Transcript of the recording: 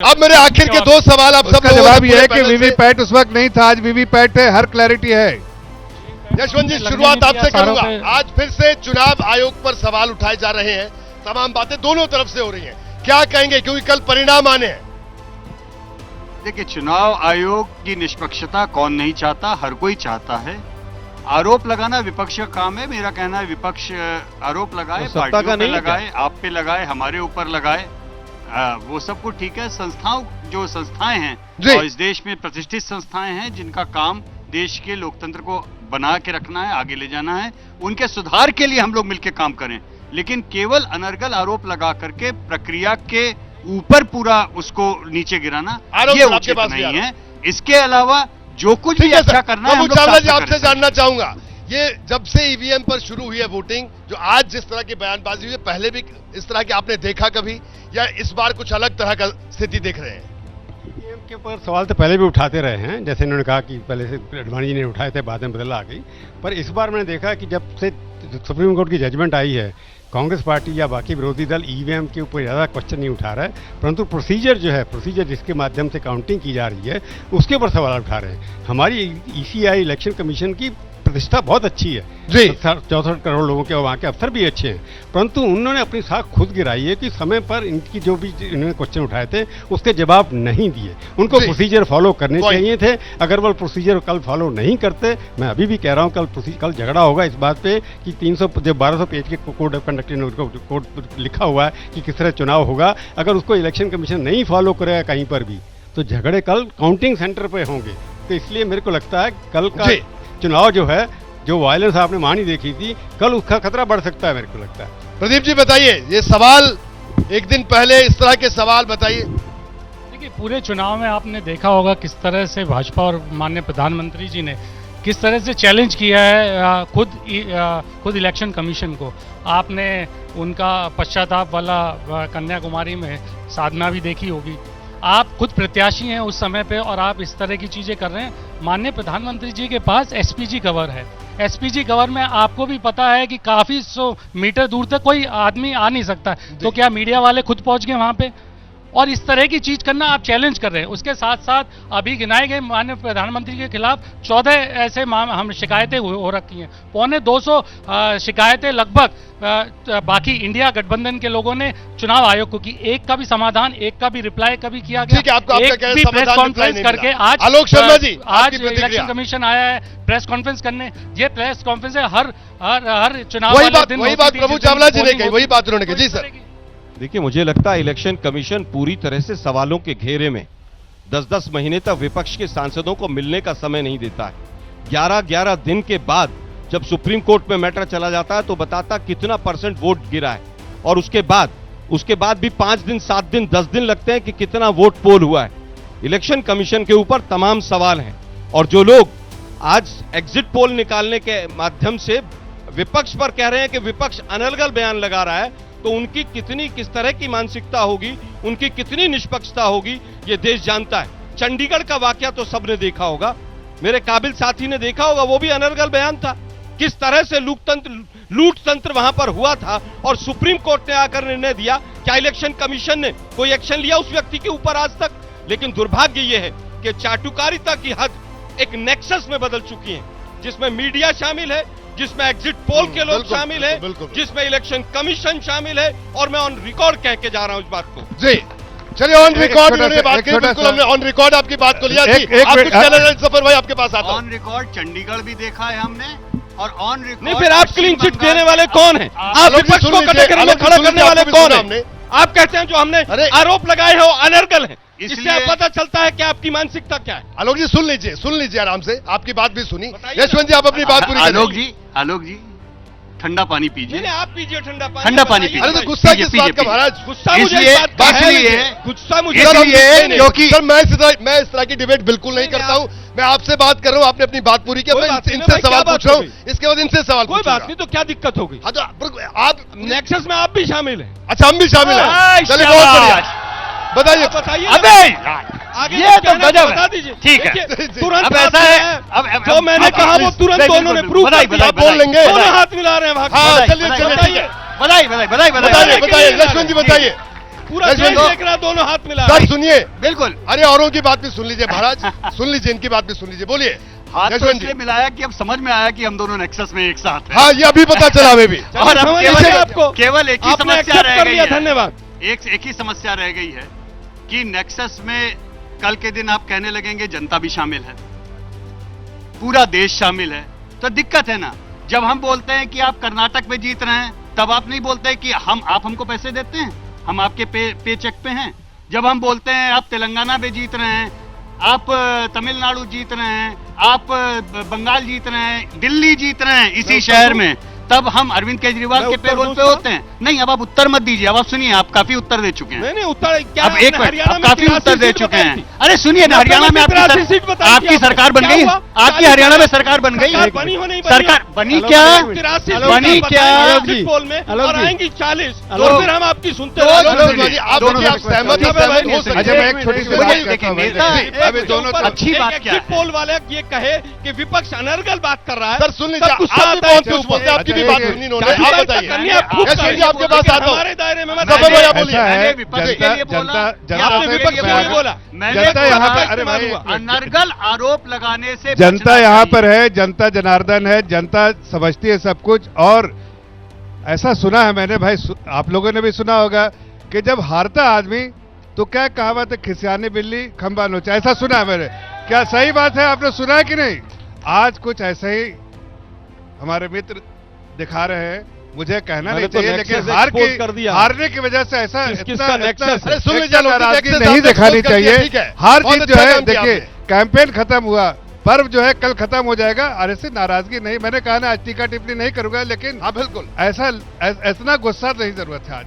अब मेरे आखिर के दो सवाल आप सब उसका लोगों जवाब से यह है पूरे कि पैनल से- वीवीपैट उस वक्त नहीं था, आज वीवीपैट है, हर क्लैरिटी है। यशवंत जी, शुरुआत आपसे करूंगा। आज फिर से चुनाव आयोग पर सवाल उठाए जा रहे हैं, तमाम बातें दोनों तरफ से हो रही हैं, क्या कहेंगे क्योंकि कल परिणाम आने हैं। देखिए, चुनाव आयोग की निष्पक्षता कौन नहीं चाहता, हर कोई चाहता है। आरोप लगाना विपक्ष का काम है। मेरा कहना है विपक्ष आरोप लगाए, तो सत्ता पार्टियों का पे नहीं है लगाए, आप पे लगाए, हमारे ऊपर लगाए, वो सब कुछ ठीक है। संस्थाओं जो संस्थाएं हैं और इस देश में प्रतिष्ठित संस्थाएं हैं जिनका काम देश के लोकतंत्र को बना के रखना है, आगे ले जाना है, उनके सुधार के लिए हम लोग मिलकर काम करें। लेकिन केवल अनर्गल आरोप लगा करके प्रक्रिया के ऊपर पूरा उसको नीचे गिराना ये उचित नहीं है। इसके अलावा जो कुछ भी अच्छा करना है हम लोग चावला जी, साथ में आपसे करें। जानना चाहूंगा, ये जब से ईवीएम पर शुरू हुई है वोटिंग, जो आज जिस तरह की बयानबाजी हुई है, पहले भी इस तरह की आपने देखा कभी, या इस बार कुछ अलग तरह का स्थिति देख रहे हैं? ईवीएम के ऊपर सवाल तो पहले भी उठाते रहे हैं, जैसे इन्होंने कहा कि पहले से अडवाणी जी ने उठाए थे, बाद में बदला आ गई। पर इस बार मैंने देखा कि जब से सुप्रीम कोर्ट की जजमेंट आई है, कांग्रेस पार्टी या बाकी विरोधी दल ईवीएम के ऊपर ज़्यादा क्वेश्चन नहीं उठा रहा है, परंतु प्रोसीजर जो है, प्रोसीजर जिसके माध्यम से काउंटिंग की जा रही है, उसके ऊपर सवाल उठा रहे हैं। हमारी ईसीआई इलेक्शन कमीशन की प्रतिष्ठा बहुत अच्छी है जी। 64 करोड़ लोगों के, वहाँ के अफसर भी अच्छे हैं, परंतु उन्होंने अपनी साख खुद गिराई है कि समय पर इनकी जो भी इन्होंने क्वेश्चन उठाए थे उसके जवाब नहीं दिए। उनको प्रोसीजर फॉलो करने चाहिए थे। अगर वो प्रोसीजर कल फॉलो नहीं करते, मैं अभी भी कह रहा हूँ कल झगड़ा होगा इस बात पे कि 1200 पेज के कोड ऑफ कंडक्ट कोड लिखा हुआ है कि किस तरह चुनाव होगा, अगर उसको इलेक्शन कमीशन नहीं फॉलो करेगा कहीं पर भी, तो झगड़े कल काउंटिंग सेंटर पे होंगे। तो इसलिए मेरे को लगता है कल का चुनाव जो है, जो वायलेंस आपने मानी देखी थी, कल उसका खतरा बढ़ सकता है, मेरे को लगता है। प्रदीप जी बताइए, ये सवाल एक दिन पहले इस तरह के सवाल बताइए। देखिए, पूरे चुनाव में आपने देखा होगा किस तरह से भाजपा और माननीय प्रधानमंत्री जी ने किस तरह से चैलेंज किया है खुद इलेक्शन कमीशन को। आपने उनका पश्चाताप वाला कन्याकुमारी में साधना भी देखी होगी। आप खुद प्रत्याशी हैं उस समय पे और आप इस तरह की चीज़ें कर रहे हैं। माननीय प्रधानमंत्री जी के पास एसपीजी कवर है। एसपीजी कवर में आपको भी पता है कि काफ़ी 100 मीटर दूर तक कोई आदमी आ नहीं सकता, तो क्या मीडिया वाले खुद पहुंच गए वहाँ पे? और इस तरह की चीज करना आप चैलेंज कर रहे हैं। उसके साथ साथ अभी गिनाए गए माननीय प्रधानमंत्री के खिलाफ 14 ऐसे हम शिकायतें हो रखी हैं। 250 शिकायतें लगभग बाकी इंडिया गठबंधन के लोगों ने चुनाव आयोग को की। एक का भी समाधान, एक का भी रिप्लाई कभी किया गया? ठीक है, आपको एक भी प्रेस कॉन्फ्रेंस करके आज आलोक शर्मा जी, आज इलेक्शन कमीशन आया है प्रेस कॉन्फ्रेंस करने। ये प्रेस कॉन्फ्रेंस है हर चुनाव वही बात प्रभु चावला जी ने कही, वही बात उन्होंने कही। जी सर, देखिए, मुझे लगता है इलेक्शन कमीशन पूरी तरह से सवालों के घेरे में 10-10 महीने तक विपक्ष के सांसदों को मिलने का समय नहीं देता है। 11-11 दिन के बाद जब सुप्रीम कोर्ट में मैटर चला जाता है तो बताता कितना % वोट गिरा है, और उसके बाद भी 5 दिन, 7 दिन, 10 दिन लगते हैं कि कितना वोट पोल हुआ है। इलेक्शन कमीशन के ऊपर तमाम सवाल हैं, और जो लोग आज एग्जिट पोल निकालने के माध्यम से विपक्ष पर कह रहे हैं कि विपक्ष अनर्गल बयान लगा रहा है, तो उनकी किस तरह की मानसिकता होगी, उनकी कितनी निष्पक्षता होगी, ये देश जानता है। चंडीगढ़ का वाकया तो सबने देखा होगा, मेरे काबिल साथी ने देखा होगा, वो भी अनर्गल बयान था। किस तरह से लूट तंत्र वहां पर हुआ था, और सुप्रीम कोर्ट ने आकर निर्णय दिया। क्या इलेक्शन कमीशन ने कोई एक्शन लिया उस व्यक्ति के ऊपर आज तक? लेकिन दुर्भाग्य यह है कि चाटुकारिता की हद एक नेक्सस में बदल चुकी है, जिसमें मीडिया शामिल है, जिसमें एग्जिट पोल के लोग शामिल है, जिसमें इलेक्शन कमीशन शामिल है, और मैं ऑन रिकॉर्ड कह के जा रहा हूं इस बात को। जी चलिए, ऑन रिकॉर्ड उन्होंने बात की, बिल्कुल हमने ऑन रिकॉर्ड आपकी बात को लिया। सफर भाई आपके पास आता हूं। ऑन रिकॉर्ड चंडीगढ़ भी देखा है हमने, और ऑन रिकॉर्ड नहीं, फिर आप क्लीन चिट देने वाले कौन हैं? आप विपक्ष को कटघरे में खड़ा करने वाले कौन हैं? आप कहते हैं जो हमने आरोप लगाए हैं वो अनर्गल हैं। इससे आप पता चलता है कि आपकी मानसिकता क्या है। आलोक जी सुन लीजिए आराम से, आपकी बात भी सुनी। यशवंत जी, आप अपनी बात पूरी करें। आलोक जी ठंडा पानी पीजिए। नहीं, आप पीजिए ठंडा पानी पीजिए। अरे तो गुस्सा किस बात का महाराज? गुस्सा मुझे इस बात का है, गुस्सा मुझे क्योंकि सर मैं इस तरह की डिबेट बिल्कुल नहीं करता हूं। मैं आपसे बात कर रहा हूं, आपने अपनी बात पूरी की, मैं इनसे सवाल पूछ रहा हूं, इसके बाद इनसे सवाल कोई बात नहीं, तो क्या दिक्कत हो गई? हाँ, तो आप नेक्सस में आप भी शामिल हैं। अच्छा, हम भी शामिल हैं। चलिए, बहुत बढ़िया, बताइए। ये तो गजब बता दीजिए। ठीक है, तुरंत अब ऐसा है, अब जो मैंने कहा वो तुरंत दोनों ने प्रूव कर दिया। बोल लेंगे, दोनों हाथ मिला रहे हैं। हाँ, चलिए, बताइए, बताइए यशवंत जी, बताइए। पूरा जय देश श्री- देख रहा, दोनों हाथ मिला सर सुनिए, बिल्कुल अरे औरों की बात भी सुन लीजिए महाराज, सुन लीजिए, इनकी बात भी सुन लीजिए, बोलिए हाथ तो यशवंत इसलिए जी। मिलाया कि अब समझ में आया कि हम दोनों नेक्सस में एक साथ हैं। हाँ, ये अभी पता चला हमें भी। और अब समझ केवल गया आपको। केवल एक ही आपने समस्या accept रह कर गई लिया, है। धन्यवाद। एक ही समस्या रह गई है कि नेक्सस में कल के दिन आप कहने लगेंगे जनता भी शामिल है, पूरा देश शामिल है, तो दिक्कत है ना। जब हम बोलते हैं कि आप कर्नाटक में जीत रहे हैं, तब आप नहीं बोलते कि आप हमको पैसे देते हैं, हम आपके पे चेक पे हैं। जब हम बोलते हैं आप तेलंगाना में जीत रहे हैं, आप तमिलनाडु जीत रहे हैं, आप बंगाल जीत रहे हैं, दिल्ली जीत रहे हैं इसी शहर में, तब हम अरविंद केजरीवाल मैं के उत्तर पेरोल दूं पे उसका? होते हैं। नहीं, अब आप उत्तर मत दीजिए, अब आप सुनिए, आप काफी उत्तर दे चुके हैं। नहीं उत्तर क्या अब एक आपने मिनट, हरियाणा आप में काफी 83 उत्तर दे सीट चुके बताई हैं। थी। अरे सुनिए ना, हरियाणा में 83 सीट बताई थी आपकी आपने। सरकार बन क्या गई, हुआ? आपकी हरियाणा में सरकार बन गई, सरकार बनी हो नहीं बनी? सरकार बनी हेलो, क्या, हेलो, बनी क्या, जी, पोल में हेलो और जी। आएंगी 40, हेलो। तो फिर हम आपकी सुनते दो रहे। हेलो जी, आप दोनों देखिए, आप से सहमत अच्छा, सहमत मैं हो सकते अच्छा, हैं। मैं एक छोटी सी मुझे बात देखिए, कहता हूं, नेता जी, एक अभी दोनों ऊपर अच्छी बात क्या है? पोल वाला ये कहे कि विपक्ष अनर्गल बात कर रहा है, सर सुन लीजिए, तब आप गुस्सा भी आता है बहुत इसके कुछ ऊपर। बोलते हैं, आपकी भी अच्छा, बात ये- सुनी इन्होंने, काफी आप टाइम बताइए। तक करनी है, आप खूब यशवंत जी, करिए, आपके पास आता हूं। हमारे दायरे में मत सब आइए। भैया बोलिए। ऐसा है, मैंने विपक्ष के लिए बोला, जनता आपने से विपक्ष के लिए मैं- बोला, मैंने जनता यहाँ कहा, पर- अरे भाई, अनर्गल आरोप लगाने से जनता बचना यहाँ चाहिए। पर है, जनता जनार्दन है, जनता समझती है सब कुछ। और ऐसा सुना है मैंने भाई, आप लोगों ने भी सुना होगा कि जब हारता आदमी तो क्या कहावत है, खिसियानी बिल्ली खंबा नोचा, ऐसा सुना है मैंने। क्या सही बात है, आपने सुना है कि नहीं? आज कुछ ऐसे ही हमारे मित्र दिखा रहे हैं, मुझे कहना मैंने नहीं तो चाहिए, नेक्सस लेकिन हार expose की कर दिया। हारने की वजह से ऐसा किसका नेक्सस? अरे सुन लीजिए, एक्स्ट्रा नोटिस नाराजगी एक्सेस नहीं आपने दिखानी expose कर दिया, चाहिए। ठीक है। हार बहुत जीत जो अच्छा है, काम किया देखिए आपने। कैंपेन खत्म हुआ, पर्व जो है कल खत्म हो जाएगा, और ऐसे नाराजगी नहीं, मैंने कहा ना आज टीका टिप्पणी नहीं करूंगा, लेकिन हाँ बिल्कुल, ऐसा इतना गुस्सा नहीं जरूरत है आज।